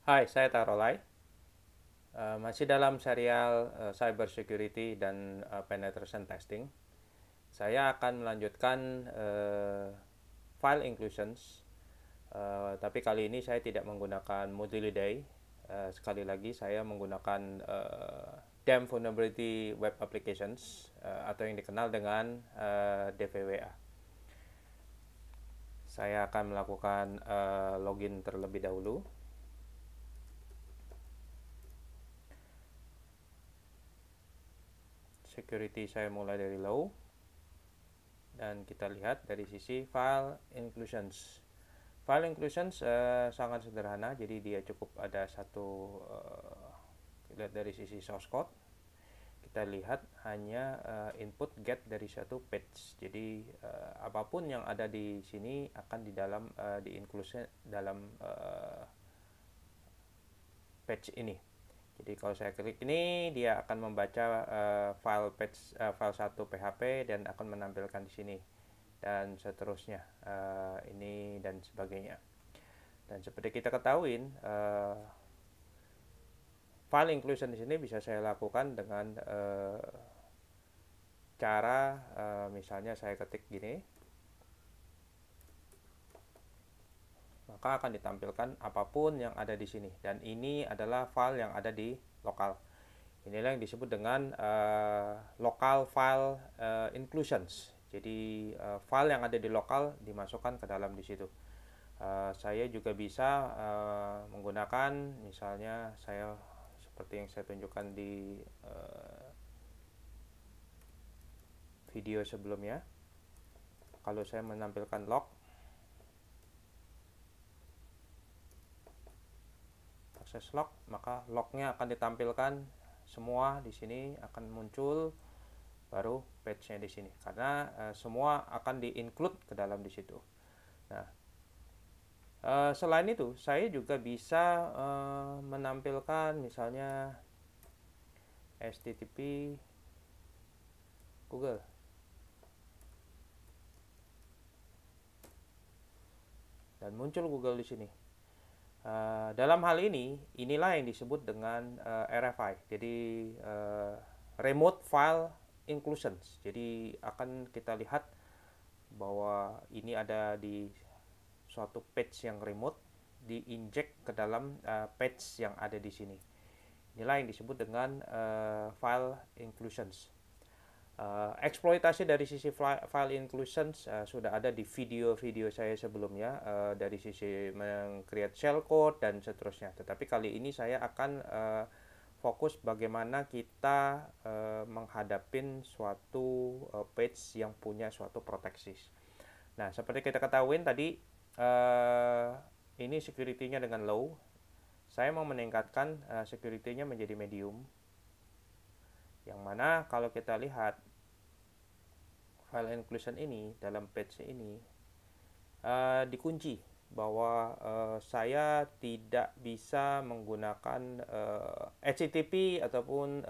Hai, saya Tarolai. Masih dalam serial cyber security dan penetration testing. Saya akan melanjutkan file inclusions, tapi kali ini saya tidak menggunakan Moduliday. Sekali lagi, saya menggunakan DAM Vulnerability Web Applications atau yang dikenal dengan DVWA. Saya akan melakukan login terlebih dahulu. Security saya mulai dari low, dan kita lihat dari sisi file inclusions. File inclusions sangat sederhana, jadi dia cukup ada satu, lihat dari sisi source code, kita lihat hanya input get dari satu page. Jadi apapun yang ada di sini akan di dalam di inclusion dalam page ini. Jadi kalau saya klik ini, dia akan membaca file 1 PHP dan akan menampilkan di sini dan seterusnya, ini dan sebagainya. Dan seperti kita ketahui, file inclusion di sini bisa saya lakukan dengan cara misalnya saya ketik gini, maka akan ditampilkan apapun yang ada di sini, dan ini adalah file yang ada di lokal. Inilah yang disebut dengan local file inclusions. Jadi file yang ada di lokal dimasukkan ke dalam di situ. Saya juga bisa menggunakan, misalnya saya seperti yang saya tunjukkan di video sebelumnya. Kalau saya menampilkan log, akses log, maka lognya akan ditampilkan semua di sini, akan muncul baru page-nya di sini, karena semua akan di-include ke dalam di situ. Nah, selain itu saya juga bisa menampilkan misalnya HTTP Google. Dan muncul Google di sini. Dalam hal ini, inilah yang disebut dengan RFI. Jadi Remote File Inclusions. Jadi akan kita lihat bahwa ini ada di suatu page yang remote, diinjek ke dalam page yang ada di sini. Inilah yang disebut dengan file inclusions. Eksploitasi dari sisi file inclusions sudah ada di video-video saya sebelumnya, dari sisi meng-create shellcode dan seterusnya. Tetapi kali ini saya akan fokus bagaimana kita menghadapin suatu page yang punya suatu proteksi. Nah, seperti kita ketahui tadi, ini security-nya dengan low. Saya mau meningkatkan security-nya menjadi medium. Yang mana kalau kita lihat file inclusion ini dalam page ini dikunci bahwa saya tidak bisa menggunakan HTTP ataupun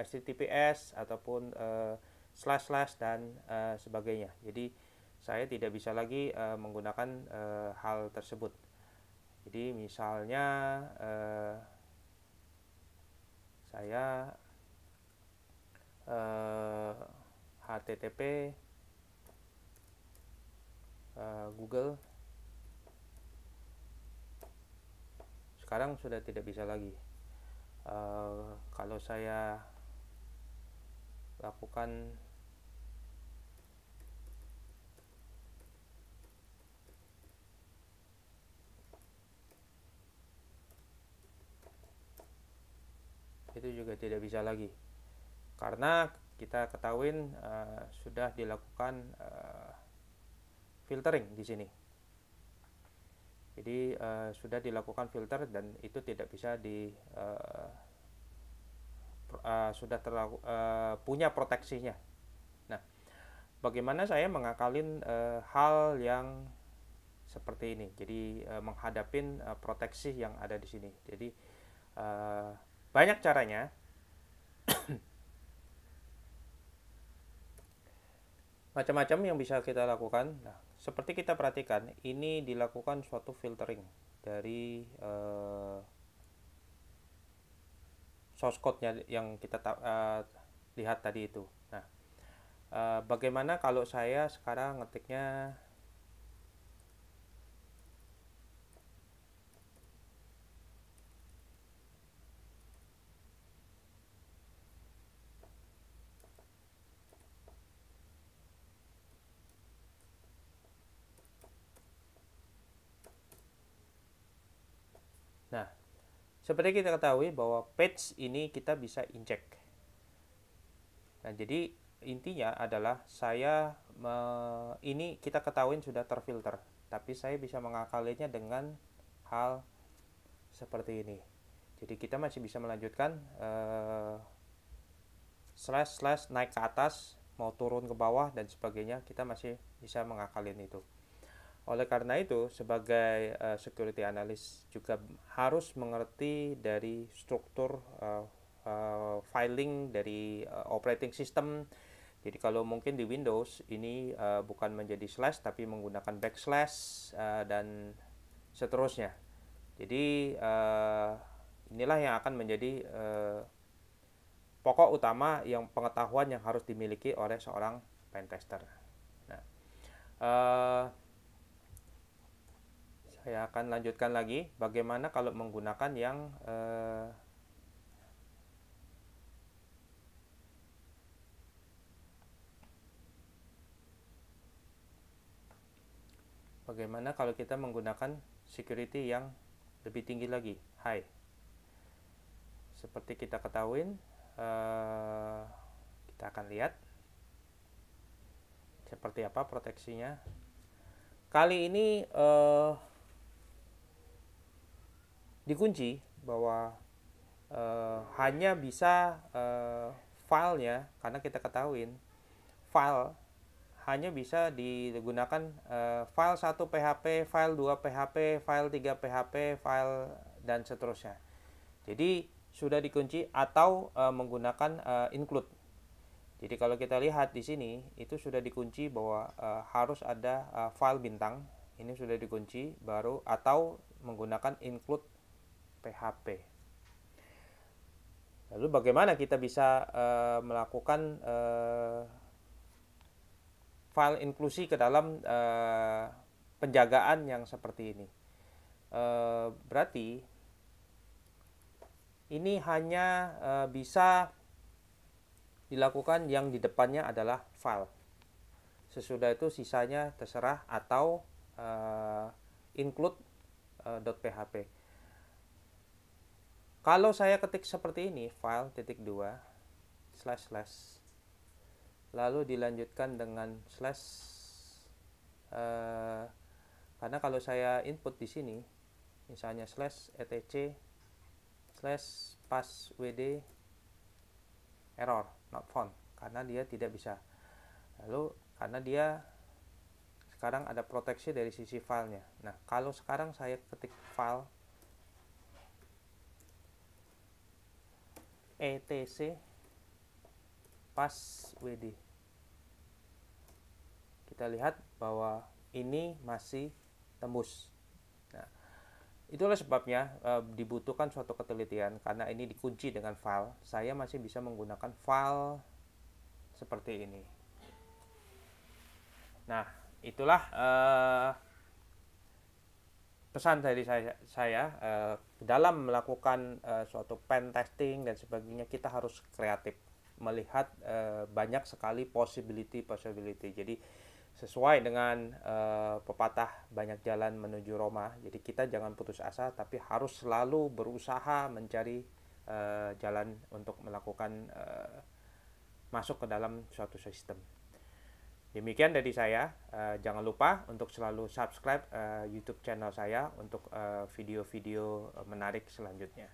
HTTPS ataupun slash dan sebagainya. Jadi saya tidak bisa lagi menggunakan hal tersebut. Jadi misalnya saya HTTP Google, sekarang sudah tidak bisa lagi. Kalau saya lakukan itu juga tidak bisa lagi, karena kita ketahui sudah dilakukan filtering di sini. Jadi sudah dilakukan filter dan itu tidak bisa sudah punya proteksinya. Nah, bagaimana saya mengakalin hal yang seperti ini? Jadi menghadapin proteksi yang ada di sini. Jadi banyak caranya. Macam-macam yang bisa kita lakukan. Nah, seperti kita perhatikan, ini dilakukan suatu filtering dari source code-nya yang kita lihat tadi itu. Nah, bagaimana kalau saya sekarang ngetiknya Nah, seperti kita ketahui bahwa page ini kita bisa inject. Nah, jadi intinya adalah ini kita ketahui sudah terfilter, tapi saya bisa mengakalinya dengan hal seperti ini. Jadi kita masih bisa melanjutkan slash slash naik ke atas, mau turun ke bawah dan sebagainya, kita masih bisa mengakalin itu. Oleh karena itu, sebagai security analyst juga harus mengerti dari struktur filing dari operating system. Jadi kalau mungkin di Windows ini bukan menjadi slash tapi menggunakan backslash dan seterusnya. Jadi inilah yang akan menjadi pokok utama yang pengetahuan yang harus dimiliki oleh seorang pentester. Nah, saya akan lanjutkan lagi bagaimana kalau menggunakan yang bagaimana kalau kita menggunakan security yang lebih tinggi lagi, high. Seperti kita ketahui, kita akan lihat seperti apa proteksinya. Kali ini dikunci bahwa hanya bisa filenya, karena kita ketahuin file hanya bisa digunakan file 1 PHP, file 2 PHP, file 3 PHP, file dan seterusnya. Jadi sudah dikunci atau menggunakan include. Jadi kalau kita lihat di sini itu sudah dikunci bahwa harus ada file bintang. Ini sudah dikunci baru, atau menggunakan include PHP. Lalu bagaimana kita bisa melakukan file inklusi ke dalam penjagaan yang seperti ini? Berarti ini hanya bisa dilakukan yang di depannya adalah file. Sesudah itu sisanya terserah, atau include .php. Kalau saya ketik seperti ini, file .2 slash slash, lalu dilanjutkan dengan slash, karena kalau saya input di sini, misalnya slash etc slash passwd error not found, karena dia tidak bisa. Lalu karena dia sekarang ada proteksi dari sisi filenya. Nah, kalau sekarang saya ketik file etc passwd, kita lihat bahwa ini masih tembus. Nah, itulah sebabnya dibutuhkan suatu ketelitian, karena ini dikunci dengan file. Saya masih bisa menggunakan file seperti ini. Nah, itulah pesan dari saya dalam melakukan suatu pen testing dan sebagainya, kita harus kreatif, melihat banyak sekali possibility. Jadi sesuai dengan pepatah banyak jalan menuju Roma. Jadi kita jangan putus asa, tapi harus selalu berusaha mencari jalan untuk melakukan masuk ke dalam suatu sistem. Demikian dari saya. Jangan lupa untuk selalu subscribe YouTube channel saya untuk video-video menarik selanjutnya.